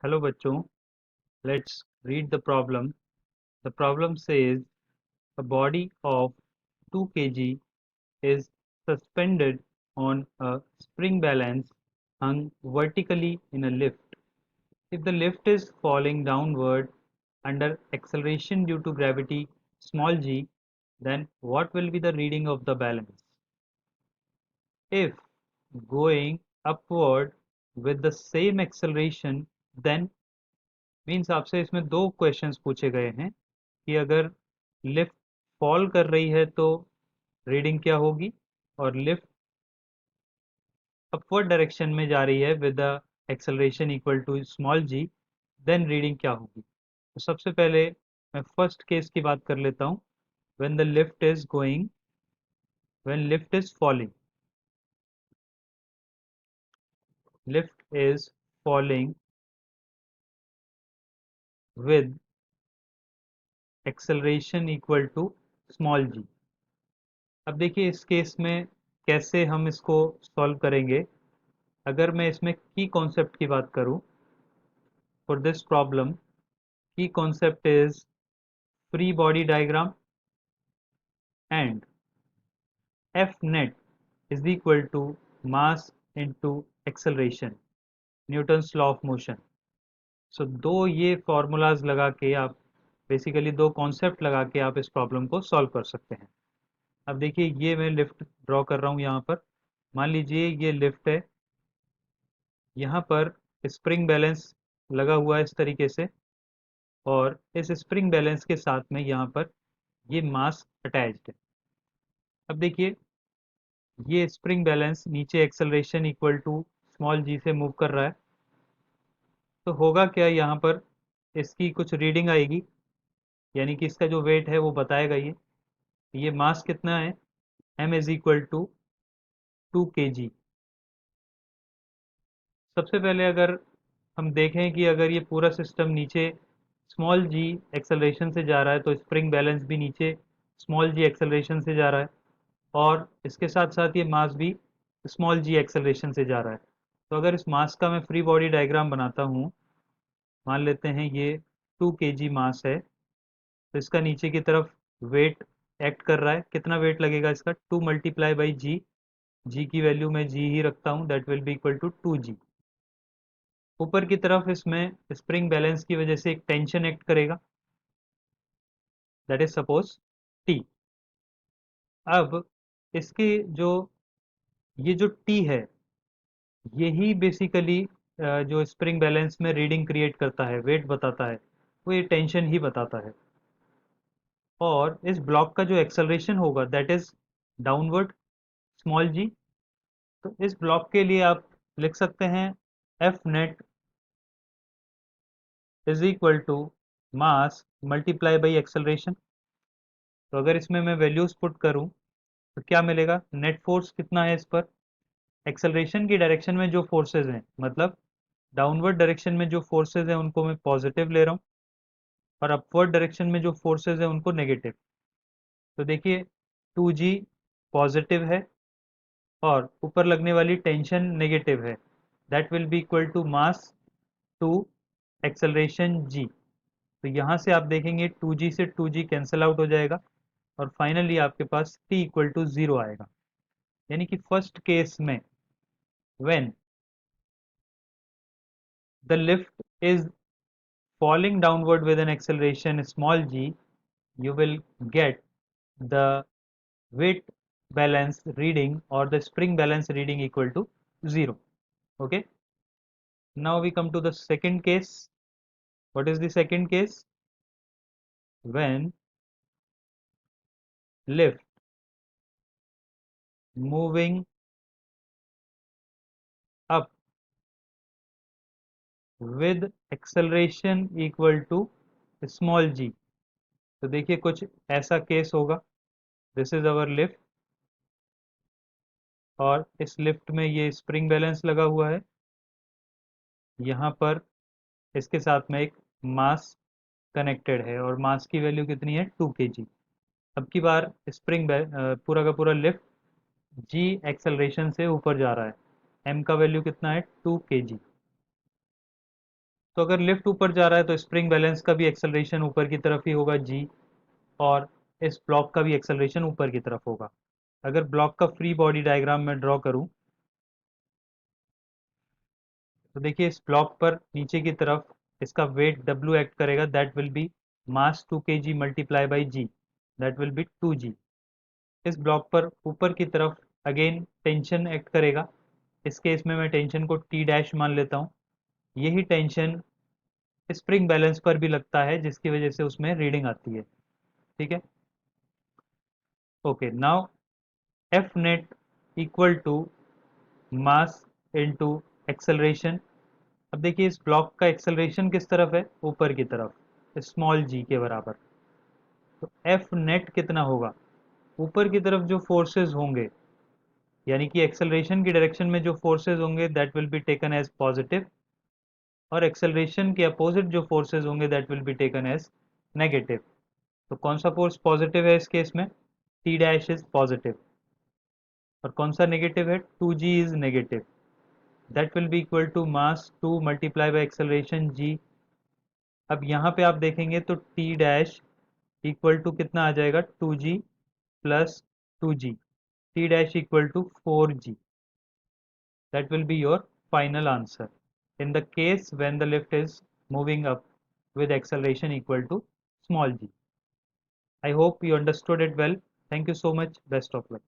Hello bachcho, let's read the problem. The problem says a body of 2 kg is suspended on a spring balance hung vertically in a lift. If the lift is falling downward under acceleration due to gravity small g, then what will be the reading of the balance? If going upward with the same acceleration, then means आपसे इसमें दो questions पूछे गए हैं कि अगर lift fall कर रही है तो रीडिंग क्या होगी और लिफ्ट अपवर्ड डायरेक्शन में जा रही है with the acceleration equal to small g, then reading क्या होगी। तो सबसे पहले मैं फर्स्ट केस की बात कर लेता हूँ। When the lift is going when lift is falling lift is falling with acceleration equal to small g. अब देखिए इस केस में कैसे हम इसको सॉल्व करेंगे। अगर मैं इसमें की कॉन्सेप्ट की बात करूं for this problem, key concept is free body diagram and F net is equal to mass into acceleration, Newton's law of motion. So दो ये फॉर्मूलाज लगा के आप बेसिकली दो कॉन्सेप्ट लगा के आप इस प्रॉब्लम को सॉल्व कर सकते हैं। अब देखिए ये मैं लिफ्ट ड्रॉ कर रहा हूँ यहाँ पर। मान लीजिए ये लिफ्ट है, यहाँ पर स्प्रिंग बैलेंस लगा हुआ है इस तरीके से और इस स्प्रिंग बैलेंस के साथ में यहाँ पर ये मास अटैच्ड है। अब देखिए ये स्प्रिंग बैलेंस नीचे एक्सेलरेशन इक्वल टू स्मॉल जी से मूव कर रहा है, तो होगा क्या यहाँ पर इसकी कुछ रीडिंग आएगी, यानी कि इसका जो वेट है वो बताएगा ये मास कितना है, m is equal to 2 kg। सबसे पहले अगर हम देखें कि अगर ये पूरा सिस्टम नीचे स्मॉल जी एक्सेलरेशन से जा रहा है तो स्प्रिंग बैलेंस भी नीचे स्मॉल जी एक्सेलरेशन से जा रहा है और इसके साथ साथ ये मास भी स्मॉल जी एक्सेलरेशन से जा रहा है। तो अगर इस मास का मैं फ्री बॉडी डायग्राम बनाता हूँ, मान लेते हैं ये 2 kg मास है, तो इसका नीचे की तरफ वेट एक्ट कर रहा है। कितना वेट लगेगा इसका, 2 मल्टीप्लाई बाई जी, जी की वैल्यू मैं जी ही रखता हूँ, that will be equal to 2g। ऊपर की तरफ इसमें स्प्रिंग बैलेंस की वजह से एक टेंशन एक्ट करेगा, दैट इज सपोज टी। अब इसके जो ये जो टी है यही बेसिकली जो स्प्रिंग बैलेंस में रीडिंग क्रिएट करता है, वेट बताता है, वो ये टेंशन ही बताता है। और इस ब्लॉक का जो एक्सेलरेशन होगा that is downward small g. तो इस ब्लॉक के लिए आप लिख सकते हैं F net is equal to mass multiply by acceleration. तो अगर इसमें मैं वैल्यूज पुट करूं तो क्या मिलेगा, नेट फोर्स कितना है इस पर, एक्सेलरेशन की डायरेक्शन में जो फोर्सेज हैं, मतलब डाउनवर्ड डायरेक्शन में जो फोर्सेज हैं उनको मैं पॉजिटिव ले रहा हूँ और अपवर्ड डायरेक्शन में जो फोर्सेज हैं उनको नेगेटिव। तो देखिए 2g पॉजिटिव है और ऊपर लगने वाली टेंशन नेगेटिव है, that will be equal to mass to acceleration g। तो यहाँ से आप देखेंगे 2g से 2g कैंसिल आउट हो जाएगा और फाइनली आपके पास t इक्वल टू 0 आएगा। यानी कि फर्स्ट केस में when the lift is falling downward with an acceleration small g, you will get the weight balance reading or the spring balance reading equal to 0. Okay, now we come to the second case. What is the second case? When lift moving up with acceleration equal to small g। तो देखिए कुछ ऐसा case होगा, this is our lift और इस lift में ये spring balance लगा हुआ है, यहाँ पर इसके साथ में एक मास कनेक्टेड है और मास की वैल्यू कितनी है, 2 kg। अब की बार स्प्रिंग पूरा का पूरा लिफ्ट जी एक्सेलरेशन से ऊपर जा रहा है, एम का वैल्यू कितना है, 2 kg। तो अगर लिफ्ट ऊपर जा रहा है तो स्प्रिंग बैलेंस का भी एक्सेलरेशन ऊपर की तरफ ही होगा जी, और इस ब्लॉक का भी एक्सेलरेशन ऊपर की तरफ होगा। अगर ब्लॉक का फ्री बॉडी डायग्राम में ड्रॉ करूं तो देखिए इस ब्लॉक पर नीचे की तरफ इसका वेट W एक्ट करेगा, that will be mass 2 kg multiply by g, that will be 2g। इस ब्लॉक पर ऊपर की तरफ अगेन टेंशन एक्ट करेगा, इस केस में मैं टेंशन को T डैश मान लेता हूँ। यही टेंशन स्प्रिंग बैलेंस पर भी लगता है जिसकी वजह से उसमें रीडिंग आती है। ठीक है, okay, now F net equal to mass into acceleration. अब देखिए इस ब्लॉक का एक्सेलरेशन किस तरफ है, ऊपर की तरफ, स्मॉल जी के बराबर। तो एफ नेट कितना होगा, ऊपर की तरफ जो फोर्सेस होंगे, यानी कि एक्सेलरेशन की डायरेक्शन में जो फोर्सेस होंगे that will be taken as positive, और एक्सेलरेशन के अपोजिट जो फोर्सेस होंगे that will be taken as negative. तो कौन सा फोर्स पॉजिटिव है इस केस में, टी डैश इज पॉजिटिव, और कौन सा नेगेटिव है, 2g is negative. That will be equal to mass 2 multiply by acceleration g. अब यहाँ पे आप देखेंगे तो टी डैश इक्वल टू कितना आ जाएगा, 2g plus 2g, T dash equal to 4g। That will be your final answer in the case when the lift is moving up with acceleration equal to small g. I hope you understood it well. Thank you so much. Best of luck.